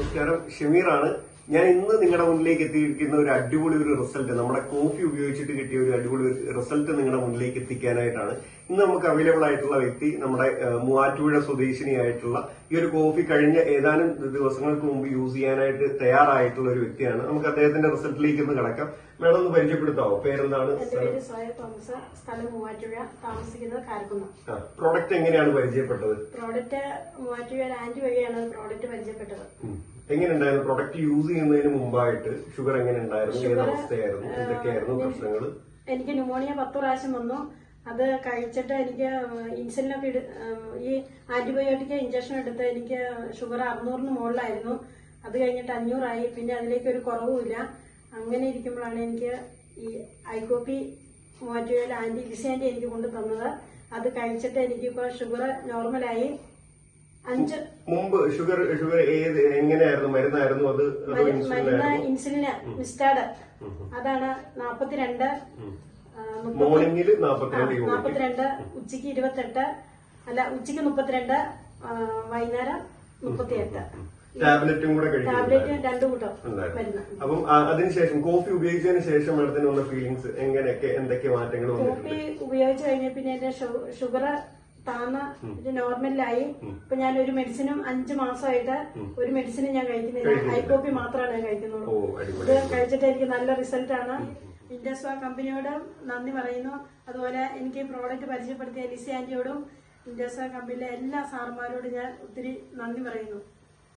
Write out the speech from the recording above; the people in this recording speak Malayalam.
നമസ്കാരം, ഷമീറാണ്. ഞാൻ ഇന്ന് നിങ്ങളുടെ മുന്നിലേക്ക് എത്തിയിരിക്കുന്ന ഒരു അടിപൊളി റിസൾട്ട്, നമ്മുടെ കോഫി ഉപയോഗിച്ചിട്ട് കിട്ടിയ ഒരു അടിപൊളി റിസൾട്ട് നിങ്ങളുടെ മുന്നിലേക്ക് എത്തിക്കാനായിട്ടാണ്. ഇന്ന് നമുക്ക് അവൈലബിൾ ആയിട്ടുള്ള വ്യക്തി നമ്മുടെ മൂവാറ്റുപുഴ സ്വദേശിനിയായിട്ടുള്ള ഈ ഒരു കോഫി കഴിഞ്ഞ ഏതാനും ദിവസങ്ങൾക്ക് മുമ്പ് യൂസ് ചെയ്യാനായിട്ട് തയ്യാറായിട്ടുള്ള ഒരു വ്യക്തിയാണ്. നമുക്ക് അദ്ദേഹത്തിന്റെ റിസൾട്ടിലേക്ക് ഒന്ന് കിടക്കാം. മേഡം ഒന്ന് പരിചയപ്പെടുത്താവോ? പേരെന്താണ്? സ്ഥലം മൂവാറ്റുപുഴ, താമസിക്കുന്നത് കാരക്കുന്ന്. പ്രോഡക്റ്റ് എങ്ങനെയാണ് പരിചയപ്പെട്ടത്? പ്രോഡക്റ്റ് മൂവാറ്റുപുഴ ആന്റി വഴിയാണ് പ്രോഡക്റ്റ് പരിചയപ്പെട്ടത്. എങ്ങനെയുണ്ടായിരുന്നു പ്രോഡക്റ്റ് യൂസ് ചെയ്യുന്നതിന് മുമ്പായിട്ട്? ഷുഗർ എങ്ങനെ ഉണ്ടായിരുന്നു? ഏതവസ്ഥയായിരുന്നു? എന്തൊക്കെയായിരുന്നു പ്രശ്നങ്ങൾ? എനിക്ക് ന്യൂമോണിയ 10 പ്രാവശ്യം വന്നു. അത് കഴിച്ചിട്ട് എനിക്ക് ഇൻസുലിനൊക്കെ ഈ ആന്റിബയോട്ടിക് ഇഞ്ചക്ഷൻ എടുത്ത് എനിക്ക് ഷുഗർ 600 മുകളിലായിരുന്നു. അത് കഴിഞ്ഞിട്ട് 500 പിന്നെ അതിലേക്ക് ഒരു കുറവുമില്ല. അങ്ങനെ ഇരിക്കുമ്പോഴാണ് എനിക്ക് ഈ ഐകോപ്പി മൂവാറ്റുപുഴയിൽ ആന്റി ലിസിയാന്റി എനിക്ക് കൊണ്ടു തന്നത്. അത് കഴിച്ചിട്ട് എനിക്കിപ്പോ ഷുഗർ നോർമലായി. 5 മുമ്പ് ഷുഗർ ഏത് എങ്ങനെയായിരുന്നു? മരുന്നായിരുന്നു അത്? മരുന്ന് ഇൻസുലിന് മിസ്റ്റാഡ്, അതാണ് 42, മോർണിംഗിൽ 42, ഉച്ചക്ക് 28, അല്ല ഉച്ചക്ക് 32, വൈകുന്നേരം 38. ടാബ്ലറ്റും കൂടെ ടാബ്ലറ്റ് 2 കൂട്ടം മരുന്ന്. അപ്പം അതിനുശേഷം കോഫി ഉപയോഗിച്ചതിന് ശേഷം മേഡത്തിന് വന്ന ഫീലിങ്സ് എങ്ങനെയൊക്കെ, എന്തൊക്കെ മാറ്റങ്ങൾ വന്നിട്ടുണ്ട്? കോഫി ഉപയോഗിച്ച് കഴിഞ്ഞ പിന്നെ എന്റെ ഷുഗർ താന്ന് നോർമലായി. ഇപ്പൊ ഞാൻ ഒരു മെഡിസിനും 5 മാസമായിട്ട് ഒരു മെഡിസിനും ഞാൻ കഴിക്കുന്നില്ല. ഐകോപ്പി മാത്രമാണ് ഞാൻ കഴിക്കുന്നുള്ളൂ. ഇത് കഴിച്ചിട്ട് എനിക്ക് നല്ല റിസൾട്ടാണ്. ഇൻഡസ്വാ കമ്പനിയോട് നന്ദി പറയുന്നു. അതുപോലെ എനിക്ക് പ്രോഡക്റ്റ് പരിചയപ്പെടുത്തിയ ലിസി ആന്റിയോടും ഇൻഡസ്വാ കമ്പനിയിലെ എല്ലാ സാറുമാരോടും ഞാൻ ഒത്തിരി നന്ദി പറയുന്നു.